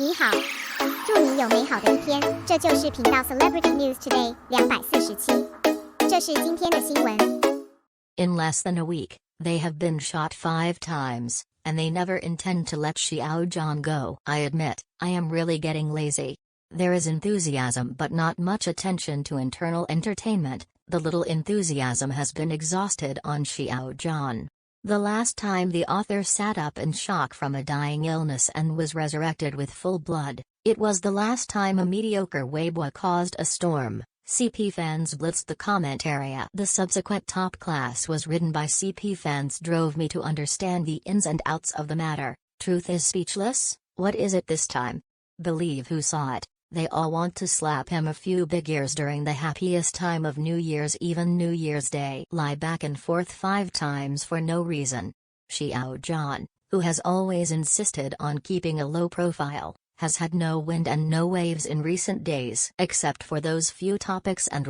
你好，祝你有美好的一天。这就是频道 Celebrity News Today 247。这是今天的新闻。In less than a week, they have been shot 5 times, and they never intend to let Xiao Zhan go. I admit, I am really getting lazy. There is enthusiasm but not much attention to internal entertainment. The little enthusiasm has been exhausted on Xiao Zhan. The last time the author sat up in shock from a dying illness and was resurrected with full blood, it was the last time a mediocre Weibo caused a storm. CP fans blitzed the comment area. The subsequent top class was written by CP fans drove me to understand the ins and outs of the matter. Truth is speechless. What is it this time? Believe who saw it. They all want to slap him a few big ears during the happiest time of New Year's, even New Year's Day. Lie back and forth 5 times for no reason. Xiao Zhan, who has always insisted on keeping a low profile, has had no wind and no waves in recent days. Except for those few topics and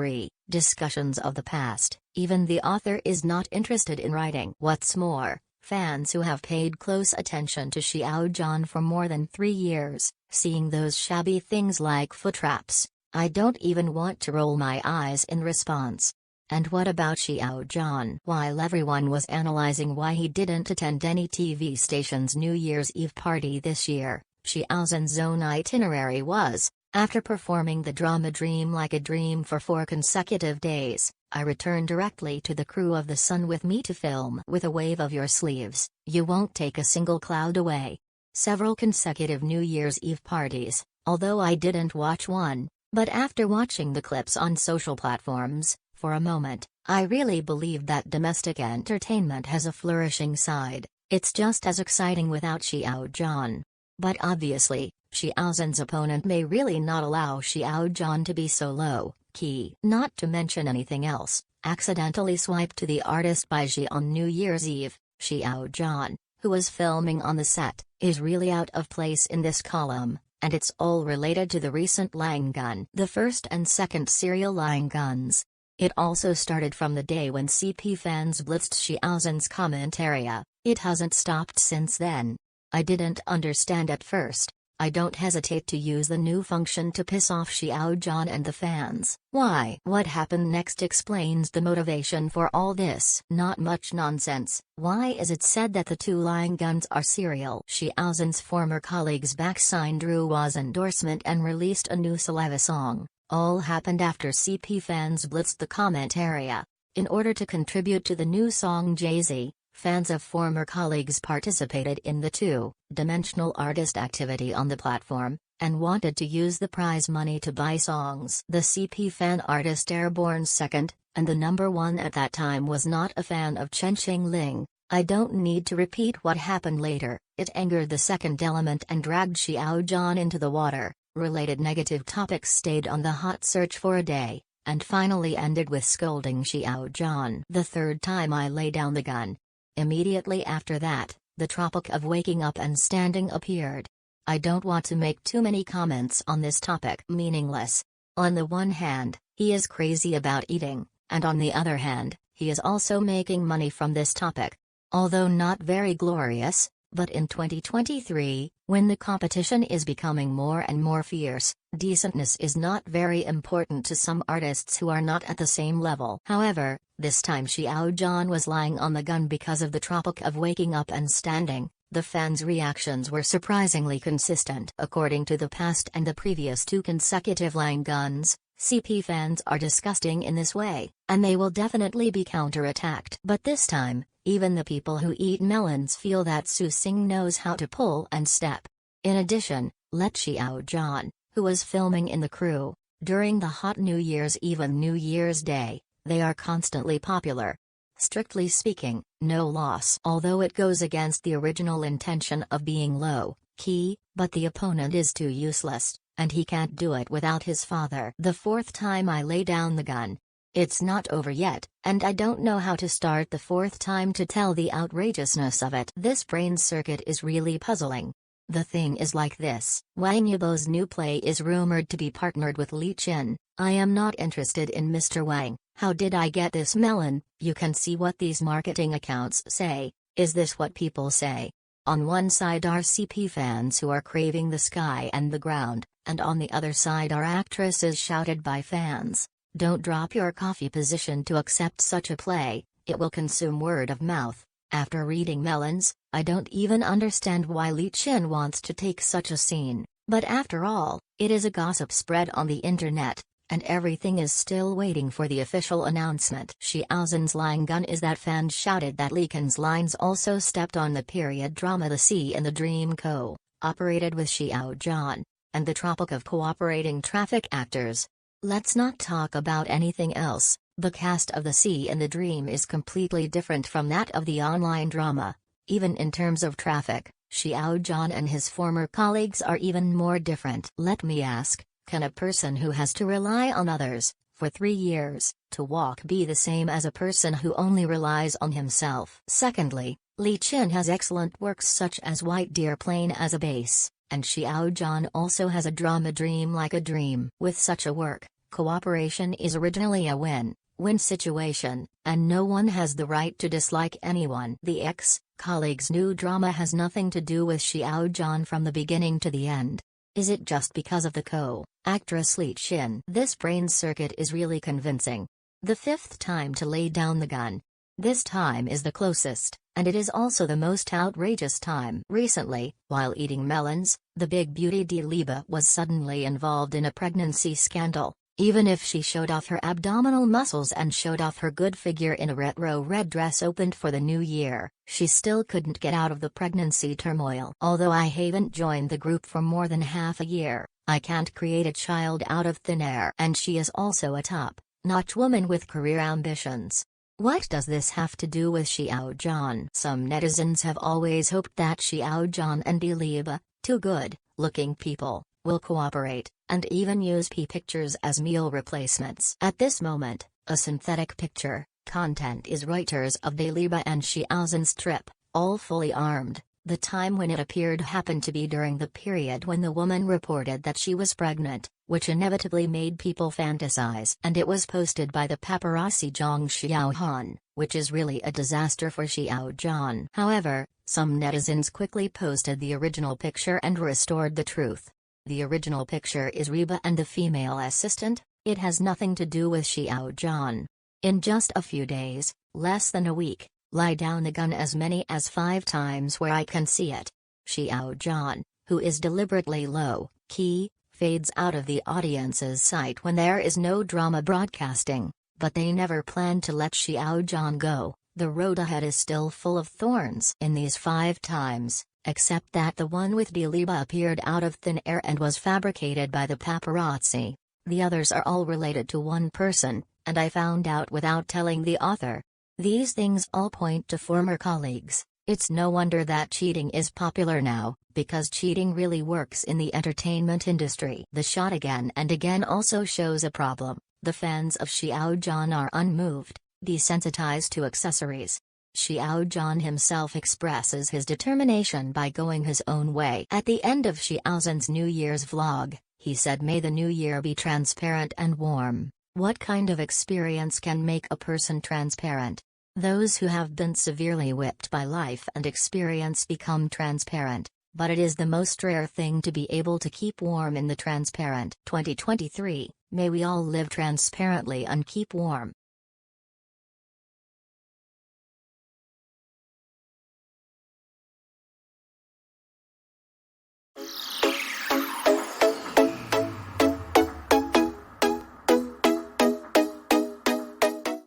discussions of the past, even the author is not interested in writing. What's more, fans who have paid close attention to Xiao Zhan for more than 3 years, seeing those shabby things like foot traps, I don't even want to roll my eyes in response. And what about Xiao Zhan? While everyone was analyzing why he didn't attend any TV station's New Year's Eve party this year, Xiao Zhan's own itinerary was, after performing the drama Dream Like a Dream for 4 consecutive days, I return directly to the crew of The Sun with me to film. With a wave of your sleeves, you won't take a single cloud away. Several consecutive New Year's Eve parties, although I didn't watch one, but after watching the clips on social platforms, for a moment, I really believed that domestic entertainment has a flourishing side. It's just as exciting without Xiao Zhan. But obviously, Xiao Zhan's opponent may really not allow Xiao Zhan to be so low-key. Not to mention anything else, accidentally swiped to the artist by Xi on New Year's Eve. Xiao Zhan, who was filming on the set, is really out of place in this column, and it's all related to the recent Lang gun. The first and second serial Lang guns. It also started from the day when CP fans blitzed Xiao Zhan's comment area. It hasn't stopped since then. I didn't understand at first. I don't hesitate to use the new function to piss off Xiao Zhan and the fans. Why? What happened next explains the motivation for all this. Not much nonsense. Why is it said that the 2 Lang guns are serial? Xiao Zhan's former colleagues back-signed Rua's endorsement and released a new Saliva song. All happened after CP fans blitzed the comment area. In order to contribute to the new song Jay-Z, fans of former colleagues participated in the 2-dimensional artist activity on the platform, and wanted to use the prize money to buy songs. The CP fan artist Airborne second, and the number 1 at that time was not a fan of Chen Qingling. I don't need to repeat what happened later. It angered the second element and dragged Xiao Zhan into the water. Related negative topics stayed on the hot search for a day, and finally ended with scolding Xiao Zhan. The third time I lay down the gun. Immediately after that, the topic of waking up and standing appeared. I don't want to make too many comments on this topic. Meaningless. On the one hand, he is crazy about eating, and on the other hand, he is also making money from this topic. Although not very glorious, but in 2023, when the competition is becoming more and more fierce, decentness is not very important to some artists who are not at the same level. However, this time Xiao Zhan was lying on the gun because of the topic of waking up and standing. The fans' reactions were surprisingly consistent. According to the past and the previous 2 consecutive Lang guns, CP fans are disgusting in this way, and they will definitely be counterattacked. But this time, even the people who eat melons feel that Su Xing knows how to pull and step. In addition, let Xiao Zhan, who was filming in the crew, during the hot New Year's Eve and New Year's Day, they are constantly popular. Strictly speaking, no loss. Although it goes against the original intention of being low-key, but the opponent is too useless, and he can't do it without his father. The 4th time I lay down the gun. It's not over yet, and I don't know how to start the 4th time to tell the outrageousness of it. This brain circuit is really puzzling. The thing is like this. Wang Yibo's new play is rumored to be partnered with Li Qin. I am not interested in Mr. Wang. How did I get this melon? You can see what these marketing accounts say. Is this what people say? On one side are CP fans who are craving the sky and the ground, and on the other side are actresses shouted by fans. Don't drop your coffee position to accept such a play, it will consume word of mouth. After reading Melons, I don't even understand why Li Qin wants to take such a scene, but after all, it is a gossip spread on the internet, and everything is still waiting for the official announcement. Xiao Zhan's lying gun is that fans shouted that Li Qin's lines also stepped on the period drama The Sea in the Dream co-operated with Xiao Zhan, and the tropic of cooperating traffic actors. Let's not talk about anything else. The cast of The Sea in the Dream is completely different from that of the online drama. Even in terms of traffic, Xiao Zhan and his former colleagues are even more different. Let me ask, can a person who has to rely on others, for 3 years, to walk be the same as a person who only relies on himself? Secondly, Li Qin has excellent works such as White Deer Plain as a base, and Xiao Zhan also has a drama Dream Like a Dream. With such a work, cooperation is originally a win-win situation, and no one has the right to dislike anyone. The ex-colleague's new drama has nothing to do with Xiao Zhan from the beginning to the end. Is it just because of the co-actress Li Qin? This brain circuit is really convincing. The 5th time to lay down the gun. This time is the closest, and it is also the most outrageous time. Recently, while eating melons, the big beauty Diliba was suddenly involved in a pregnancy scandal. Even if she showed off her abdominal muscles and showed off her good figure in a retro red dress opened for the new year, she still couldn't get out of the pregnancy turmoil. Although I haven't joined the group for more than half a year, I can't create a child out of thin air. And she is also a top-notch woman with career ambitions. What does this have to do with Xiao Zhan? Some netizens have always hoped that Xiao Zhan and Diliba, two good-looking people, will cooperate, and even use pictures as meal replacements. At this moment, a synthetic picture content is Reuters of Diliba and Xiao Zhan's trip, all fully armed. The time when it appeared happened to be during the period when the woman reported that she was pregnant, which inevitably made people fantasize. And it was posted by the paparazzi Zhang Xiaohan, which is really a disaster for Xiao Zhan. However, some netizens quickly posted the original picture and restored the truth. The original picture is Reba and the female assistant, it has nothing to do with Xiao Zhan. In just a few days, less than a week, lie down the gun as many as 5 times where I can see it. Xiao Zhan, who is deliberately low-key, fades out of the audience's sight when there is no drama broadcasting, but they never plan to let Xiao Zhan go. The road ahead is still full of thorns. In these 5 times, except that the one with Diliba appeared out of thin air and was fabricated by the paparazzi, the others are all related to one person, and I found out without telling the author. These things all point to former colleagues. It's no wonder that cheating is popular now, because cheating really works in the entertainment industry. The shot again and again also shows a problem. The fans of Xiao Zhan are unmoved, desensitized to accessories. Xiao Zhan himself expresses his determination by going his own way. At the end of Xiao Zhan's New Year's vlog, he said, "May the new year be transparent and warm." What kind of experience can make a person transparent? Those who have been severely whipped by life and experience become transparent, but it is the most rare thing to be able to keep warm in the transparent. 2023, may we all live transparently and keep warm.